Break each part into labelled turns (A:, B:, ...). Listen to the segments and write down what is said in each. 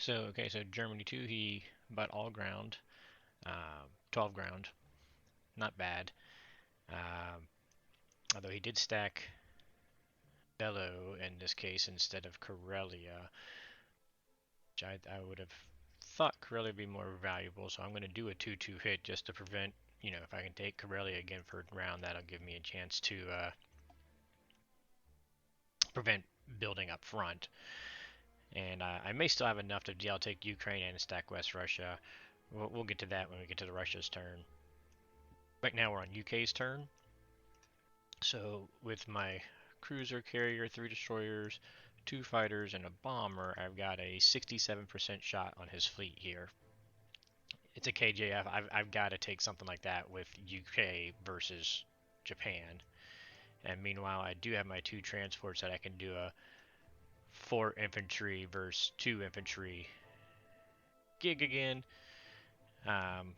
A: So Germany 2, he bought all ground, 12 ground, not bad. Um, Although he did stack Bello in this case instead of Corellia, which I would have thought Corellia would be more valuable, so I'm going to do a 2-2 hit just to prevent, if I can take Corellia again for a round, that'll give me a chance to prevent building up front. And I may still have enough to DL take Ukraine and stack West Russia. We'll get to that when we get to the Russia's turn. Right now we're on UK's turn. So with my cruiser carrier, 3 destroyers, 2 fighters, and a bomber, I've got a 67% shot on his fleet here. It's a KJF. I've got to take something like that with UK versus Japan. And meanwhile, I do have my 2 transports that I can do a 4 infantry versus 2 infantry gig again. And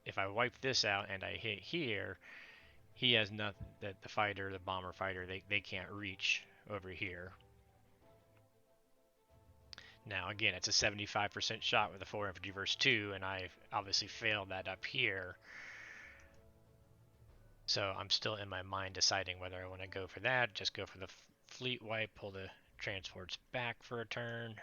A: if I wipe this out and I hit here, he has nothing that the bomber fighter, they can't reach over here. Now again, it's a 75% shot with a 4 infantry versus 2, and I obviously failed that up here. So I'm still in my mind deciding whether I want to go for that, just go for the fleet wipe, pull the transports back for a turn.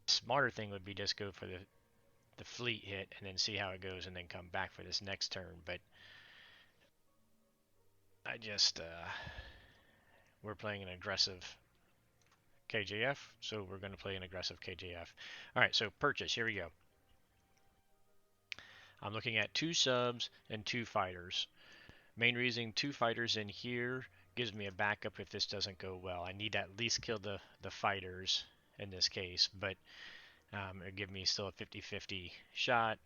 A: Smarter thing would be just go for the fleet hit and then see how it goes and then come back for this next turn. But I just, we're playing an aggressive KJF, so we're going to play an aggressive KJF. All right, so purchase, here we go. I'm looking at 2 subs and 2 fighters. Main reason 2 fighters in here gives me a backup if this doesn't go well. I need to at least kill the fighters in this case, but it'll give me still a 50-50 shot.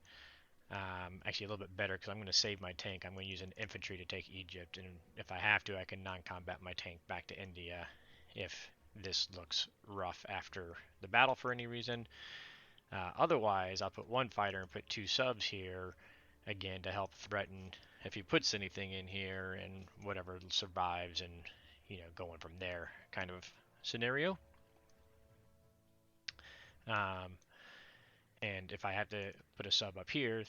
A: Actually, a little bit better because I'm going to save my tank. I'm going to use an infantry to take Egypt, and if I have to, I can non-combat my tank back to India if this looks rough after the battle for any reason. Otherwise, I'll put 1 fighter and put 2 subs here, again, to help threaten if he puts anything in here and whatever survives and, going from there kind of scenario. And if I have to put a sub up here,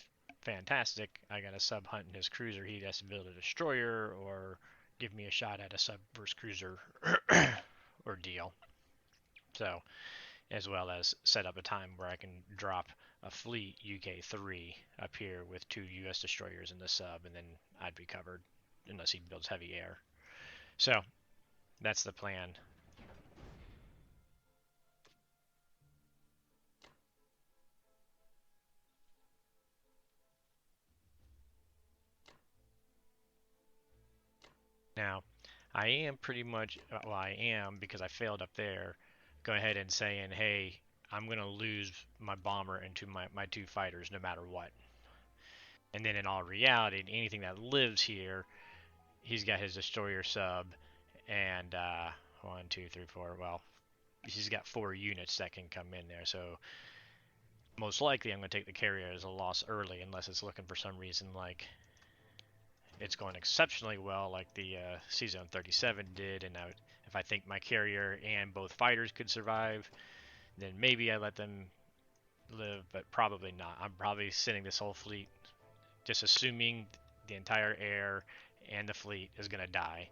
A: fantastic. I got a sub hunt in his cruiser. He has to build a destroyer or give me a shot at a sub versus cruiser ordeal. So, as well as set up a time where I can drop a fleet Uk3 up here with 2 US destroyers in the sub, and then I'd be covered unless he builds heavy air. So, that's the plan. Now, I am pretty much, well, I am because I failed up there, go ahead and saying, hey, I'm going to lose my bomber into my 2 fighters no matter what. And then in all reality, anything that lives here, he's got his destroyer sub and 1, 2, 3, 4. Well, he's got 4 units that can come in there. So most likely I'm going to take the carrier as a loss early unless it's looking for some reason like it's going exceptionally well like the C-Zone 37 did. And if I think my carrier and both fighters could survive, then maybe I let them live, but probably not. I'm probably sending this whole fleet, just assuming the entire air and the fleet is going to die.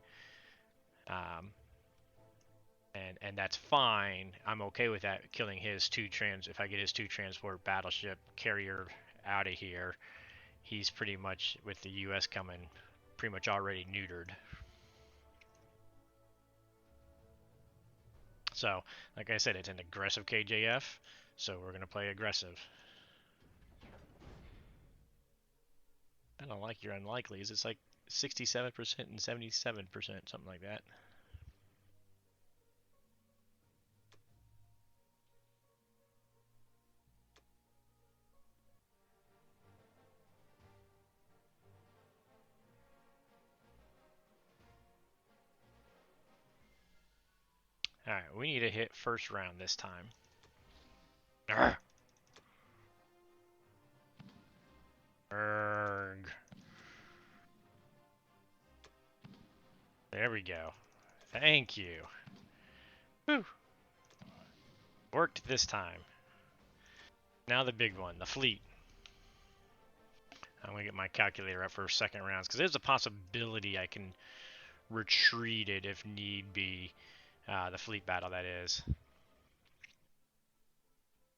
A: And that's fine. I'm okay with that, killing his if I get his 2 transport battleship carrier out of here, he's pretty much, with the US coming, pretty much already neutered. So, like I said, it's an aggressive KJF, so we're going to play aggressive. I don't like your unlikelies. It's like 67% and 77%, something like that. Alright, we need to hit first round this time. Arrgh. Arrgh. There we go. Thank you. Whew. Worked this time. Now the big one, the fleet. I'm going to get my calculator up for second rounds because there's a possibility I can retreat it if need be. The fleet battle, that is.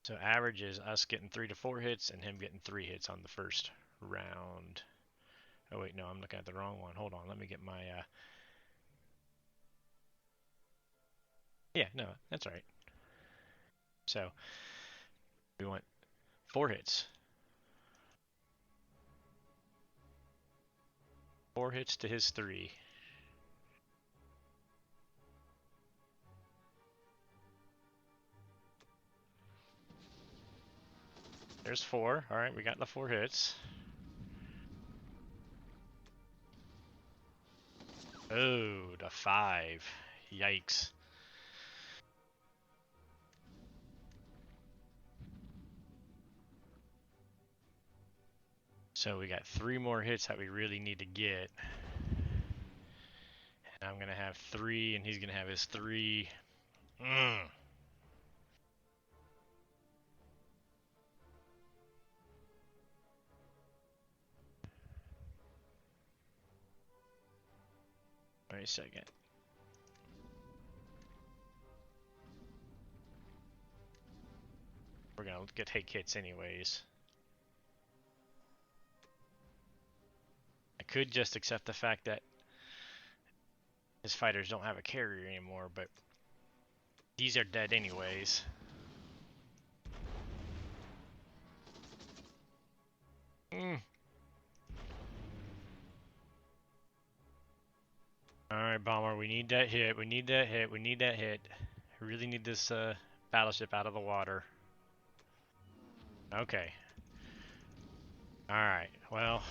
A: So average is us getting 3 to 4 hits and him getting 3 hits on the first round. Oh wait, no, I'm looking at the wrong one. Hold on, let me get my... Yeah, no, that's right. So we want 4 hits. 4 hits to his 3. There's 4. All right, we got the 4 hits. Oh, the 5. Yikes. So we got 3 more hits that we really need to get. And I'm going to have 3, and he's going to have his 3. Wait a second. We're going to get take hits anyways. I could just accept the fact that his fighters don't have a carrier anymore, but these are dead anyways. Alright, Bomber, we need that hit. We need that hit. We need that hit. We really need this battleship out of the water. Okay. Alright, well,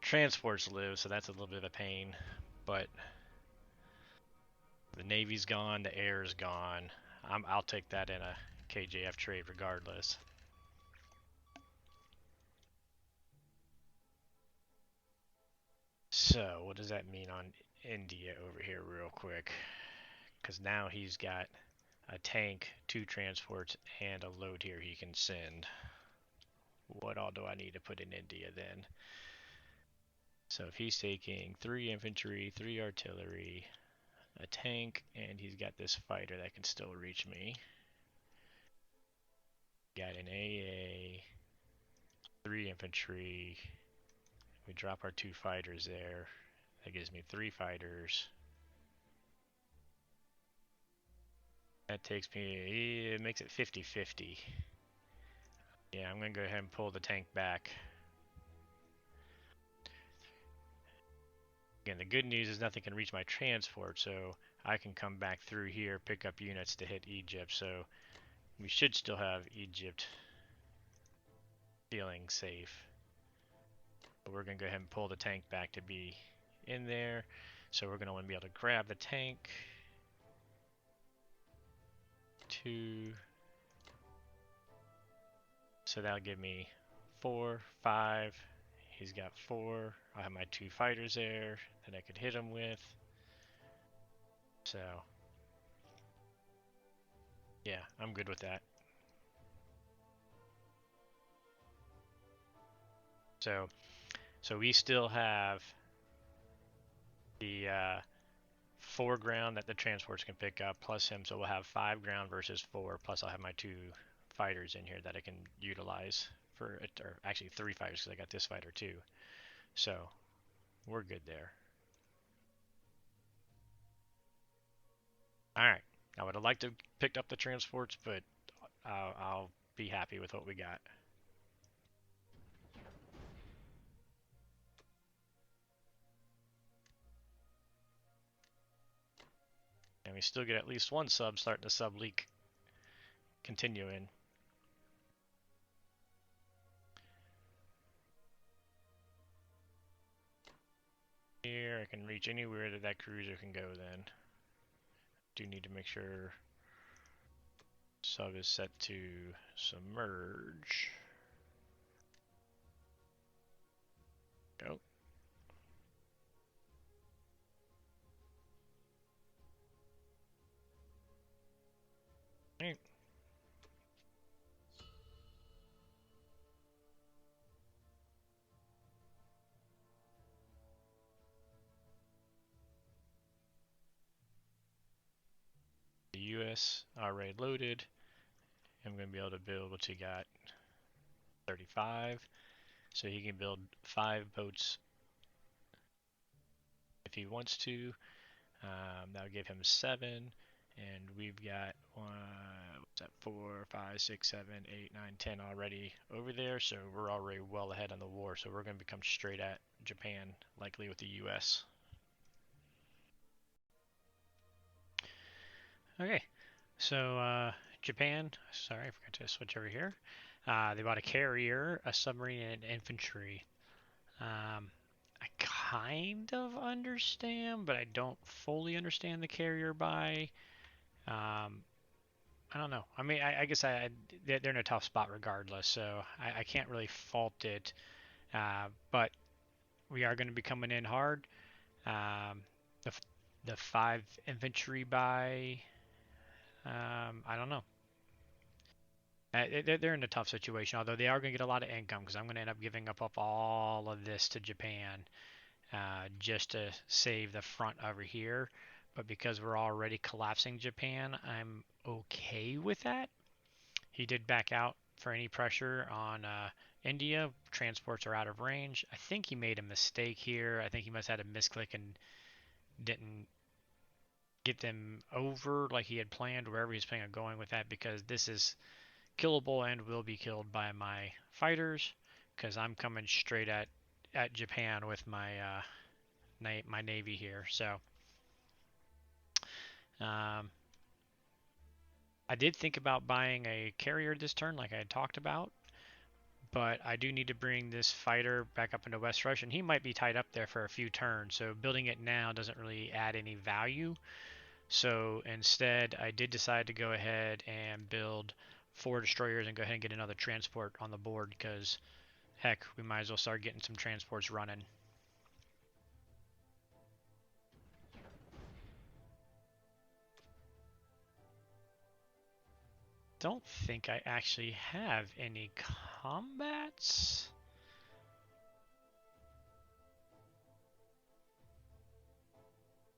A: transports live, so that's a little bit of a pain, but the Navy's gone, the air's gone. I'll take that in a KJF trade regardless. So, what does that mean on India over here real quick? Because now he's got a tank, 2 transports, and a load here he can send. What all do I need to put in India then? So if he's taking 3 infantry, 3 artillery, a tank, and he's got this fighter that can still reach me. Got an AA, 3 infantry. We drop our 2 fighters there. That gives me 3 fighters. That takes me, it makes it 50-50. Yeah, I'm going to go ahead and pull the tank back. Again, the good news is nothing can reach my transport, so I can come back through here, pick up units to hit Egypt, so we should still have Egypt feeling safe. But we're going to go ahead and pull the tank back to be in there. So we're going to want to be able to grab the tank. 2. So that'll give me 4, 5. He's got 4. I'll have my 2 fighters there that I could hit him with. So, yeah, I'm good with that. So we still have the 4 ground that the transports can pick up, plus him, so we'll have 5 ground versus 4, plus I'll have my 2 fighters in here that I can utilize for it, or actually 3 fighters because I got this fighter too. So we're good there. Alright, I would have liked to have picked up the transports, but I'll be happy with what we got. And we still get at least 1 sub starting to sub leak continuing. Here, I can reach anywhere that cruiser can go then. Do need to make sure sub is set to submerge. Go. US already loaded. I'm going to be able to build what you got, 35. So he can build 5 boats if he wants to. That would give him 7. And we've got what's that, 4, 5, 6, 7, 8, 9, 10 already over there. So we're already well ahead on the war. So we're going to become straight at Japan, likely with the US. Okay, so Japan, sorry, I forgot to switch over here. They bought a carrier, a submarine, and infantry. I kind of understand, but I don't fully understand the carrier buy. Um, I don't know. I mean, I guess they're in a tough spot regardless, so I can't really fault it. But we are going to be coming in hard. Um, the the 5 infantry buy, I don't know. They're in a tough situation, although they are going to get a lot of income because I'm going to end up giving up all of this to Japan just to save the front over here. But because we're already collapsing Japan, I'm okay with that. He did back out for any pressure on India. Transports are out of range. I think he made a mistake here. I think he must have had a misclick and didn't get them over like he had planned, wherever he's planning on going with that, because this is killable and will be killed by my fighters because I'm coming straight at Japan with my navy here. So um, I did think about buying a carrier this turn, like I had talked about, but I do need to bring this fighter back up into West Russia, and he might be tied up there for a few turns. So building it now doesn't really add any value. So instead, I did decide to go ahead and build 4 destroyers and go ahead and get another transport on the board because heck, we might as well start getting some transports running. Don't think I actually have any combats.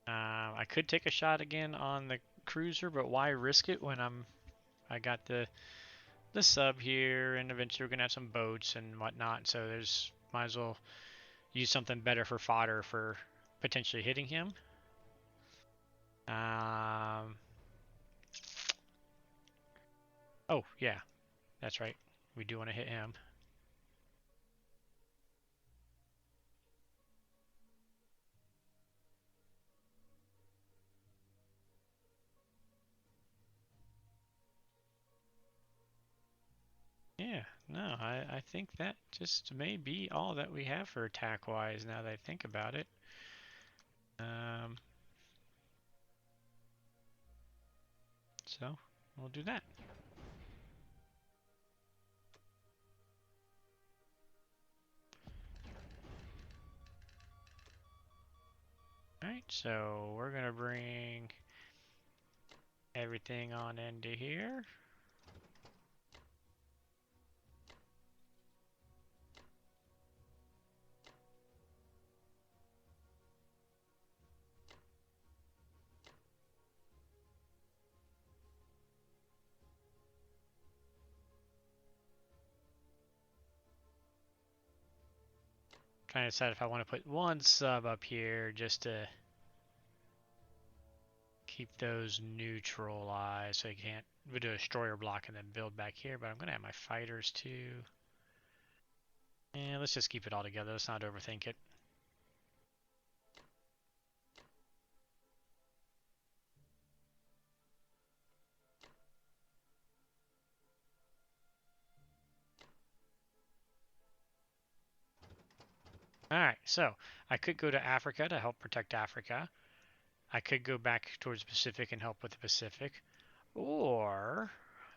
A: I could take a shot again on the cruiser, but why risk it when I got the sub here, and eventually we're gonna have some boats and whatnot. So there's might as well use something better for fodder for potentially hitting him. Oh yeah, that's right. We do want to hit him. Yeah, no, I think that just may be all that we have for attack-wise now that I think about it. Um, so we'll do that. Alright, so we're gonna bring everything on into here. Trying to decide if I want to put 1 sub up here just to keep those neutralized so you can't we do a destroyer block and then build back here, but I'm gonna have my fighters too. And let's just keep it all together. Let's not overthink it. Alright, so I could go to Africa to help protect Africa. I could go back towards the Pacific and help with the Pacific. Or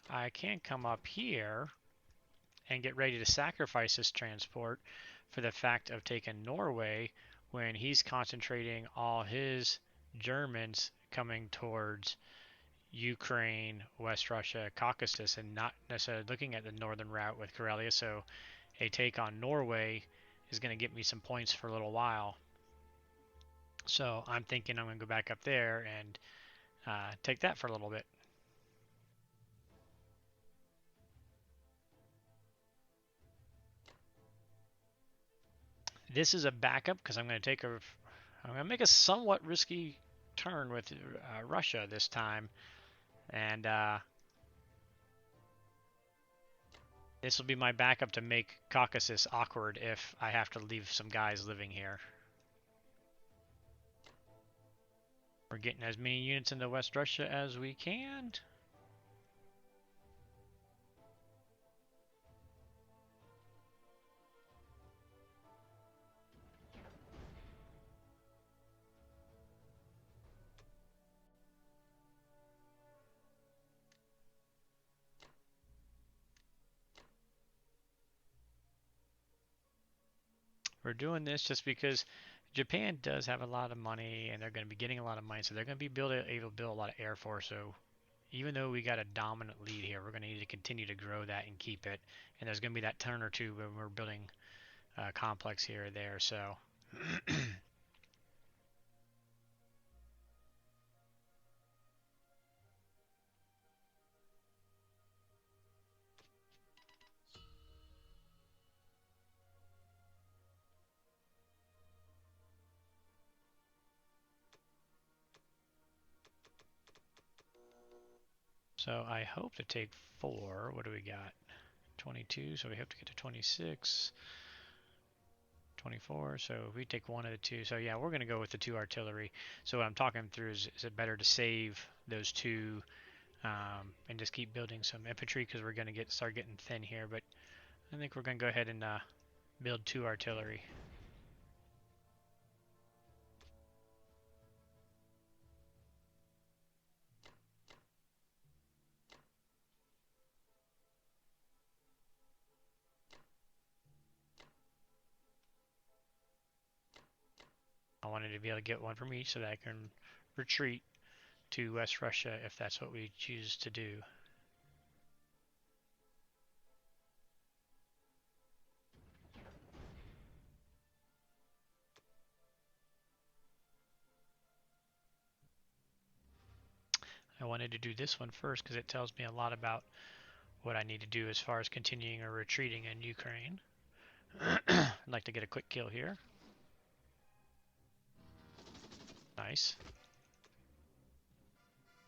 A: I can come up here and get ready to sacrifice this transport for the fact of taking Norway when he's concentrating all his Germans coming towards Ukraine, West Russia, Caucasus, and not necessarily looking at the northern route with Karelia. So a take on Norway is going to get me some points for a little while. So I'm thinking I'm going to go back up there and take that for a little bit. this is a backup because I'm going to I'm going to make a somewhat risky turn with Russia this time, and this will be my backup to make Caucasus awkward if I have to leave some guys living here. We're getting as many units into West Russia as we can. We're doing this just because Japan does have a lot of money and they're going to be getting a lot of money, so they're going to be able to build a lot of air force. So even though we got a dominant lead here, we're going to need to continue to grow that and keep it. And there's going to be that turn or two when we're building a complex here or there. So so I hope to take 4. What do we got? 22, so we have to get to 26. 24, so if we take one of the 2, so yeah, we're going to go with the 2 artillery. So what I'm talking through is it better to save those 2 and just keep building some infantry because we're going to start getting thin here, but I think we're going to go ahead and build 2 artillery. I wanted to be able to get 1 from each so that I can retreat to West Russia if that's what we choose to do. I wanted to do this one first because it tells me a lot about what I need to do as far as continuing or retreating in Ukraine. I'd like to get a quick kill here. Nice.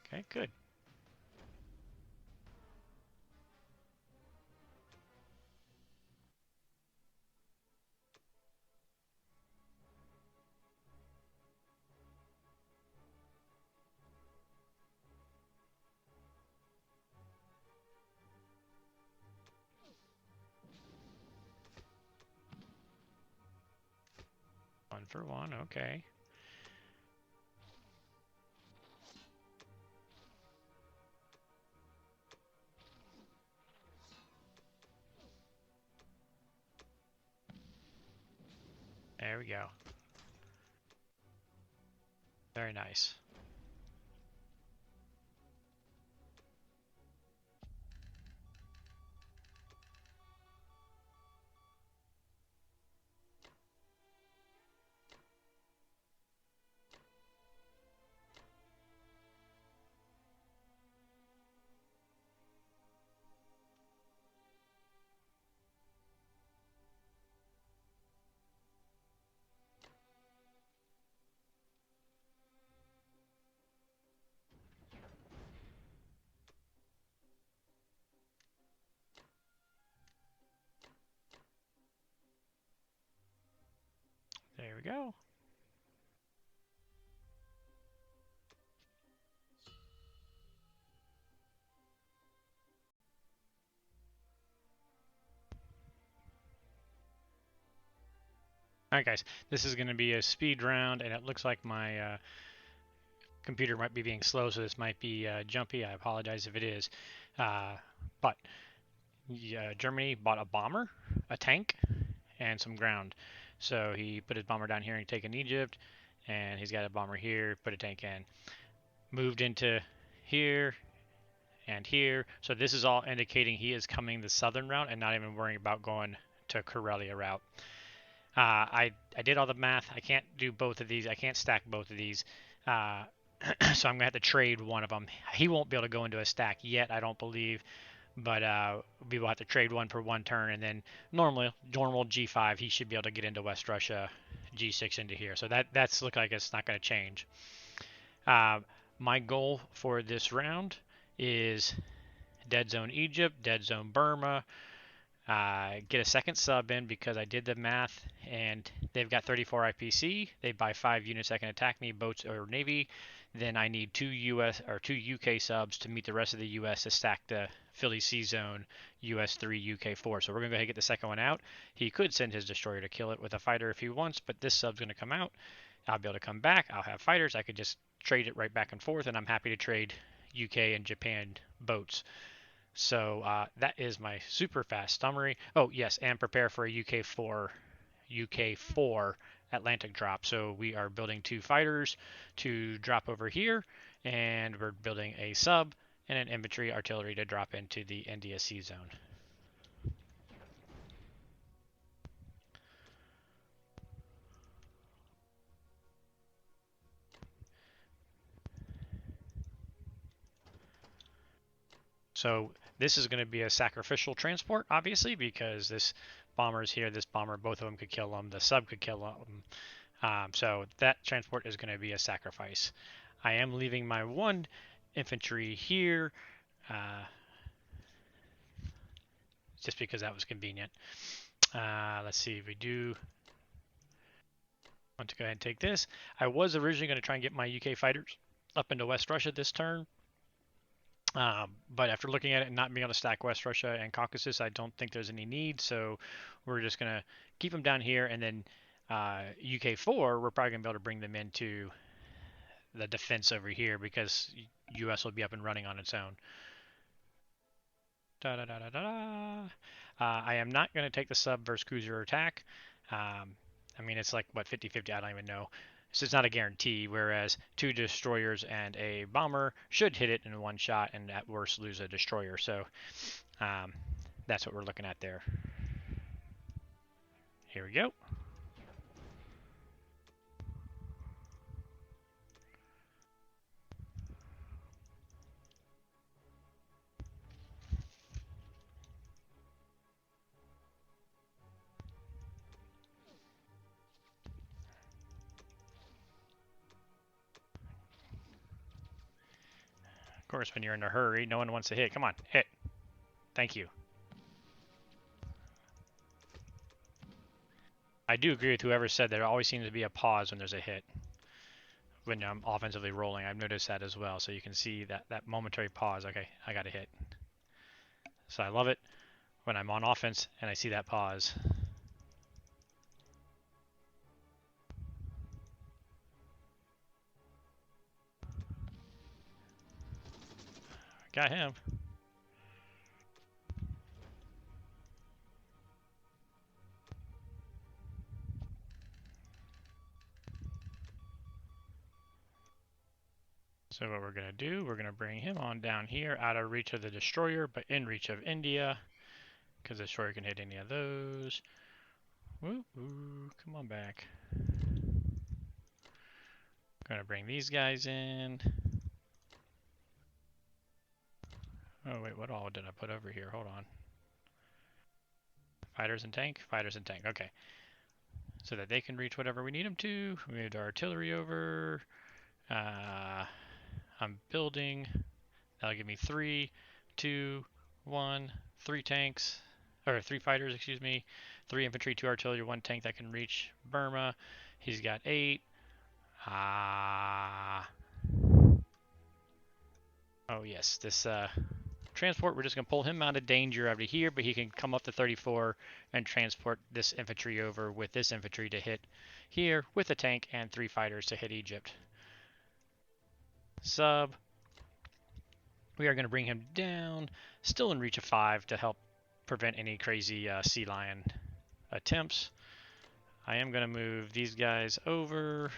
A: Okay, good. One for one, okay. There we go. Very nice. There we go. Alright guys, this is going to be a speed round, and it looks like my computer might be being slow, so this might be jumpy. I apologize if it is. But Germany bought a bomber, a tank, and some ground. So he put his bomber down here and taken Egypt, and he's got a bomber here, put a tank in. Moved into here and here. So this is all indicating he is coming the southern route and not even worrying about going to Karelia route. I did all the math. I can't do both of these. I can't stack both of these. So I'm going to have to trade one of them. He won't be able to go into a stack yet, I don't believe. but we will have to trade one per one turn, and then normal G5 he should be able to get into West Russia, G6 into here. So that's look like it's not going to change. My goal for this round is dead zone Egypt, dead zone Burma, get a second sub in because I did the math and they've got 34 IPC. They buy 5 units that can attack me, boats or navy. Then I need 2 US or 2 UK subs to meet the rest of the US to stack the Philly Sea Zone US3 UK4. So we're gonna go ahead and get the second one out. He could send his destroyer to kill it with a fighter if he wants, but this sub's gonna come out. I'll be able to come back. I'll have fighters. I could just trade it right back and forth, and I'm happy to trade UK and Japan boats. So that is my super fast summary. Oh yes, and prepare for a UK4 Atlantic drop. So we are building 2 fighters to drop over here, and we're building a sub and an infantry artillery to drop into the India Sea Zone. So this is going to be a sacrificial transport, obviously, because this bomber is here. This bomber, both of them could kill them. The sub could kill them. So that transport is going to be a sacrifice. I am leaving my 1 infantry here, just because that was convenient. Let's see, we do want to go ahead and take this. I was originally going to try and get my UK fighters up into West Russia this turn. But after looking at it and not being able to stack West Russia and Caucasus, I don't think there's any need. So we're just going to keep them down here. And then UK4, we're probably going to be able to bring them into the defense over here because US will be up and running on its own. Da, da, da, da, da. I am not going to take the sub versus cruiser attack. I mean, it's like, what, 50-50? I don't even know. So it's not a guarantee, whereas 2 destroyers and a bomber should hit it in 1 shot and at worst lose a destroyer. So that's what we're looking at there. Here we go. Of course, when you're in a hurry, no one wants to hit. Come on, hit. Thank you. I do agree with whoever said there always seems to be a pause when there's a hit. When I'm offensively rolling, I've noticed that as well. So you can see that momentary pause. Okay, I got a hit. So I love it when I'm on offense and I see that pause. Got him. So what we're going to do, we're going to bring him on down here, out of reach of the destroyer, but in reach of India, because the destroyer can hit any of those. Woo, woo, come on back. Going to bring these guys in. Oh wait, what all did I put over here? Hold on. Fighters and tank? Fighters and tank, okay. So that they can reach whatever we need them to. We moved our artillery over. I'm building. That'll give me 3, 2, 1, 3 tanks, or 3 fighters, excuse me. 3 infantry, 2 artillery, 1 tank that can reach Burma. He's got 8. Oh yes, this transport, we're just going to pull him out of danger out of here, but he can come up to 34 and transport this infantry over with this infantry to hit here with a tank and 3 fighters to hit Egypt. Sub. We are going to bring him down, still in reach of 5 to help prevent any crazy sea lion attempts. I am going to move these guys over,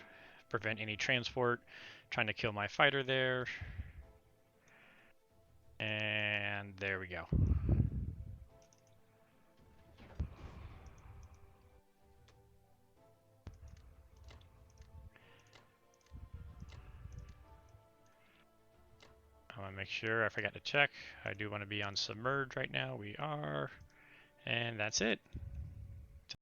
A: prevent any transport, trying to kill my fighter there. And there we go. I want to make sure I forgot to check. I do want to be on submerge right now. We are. And that's it.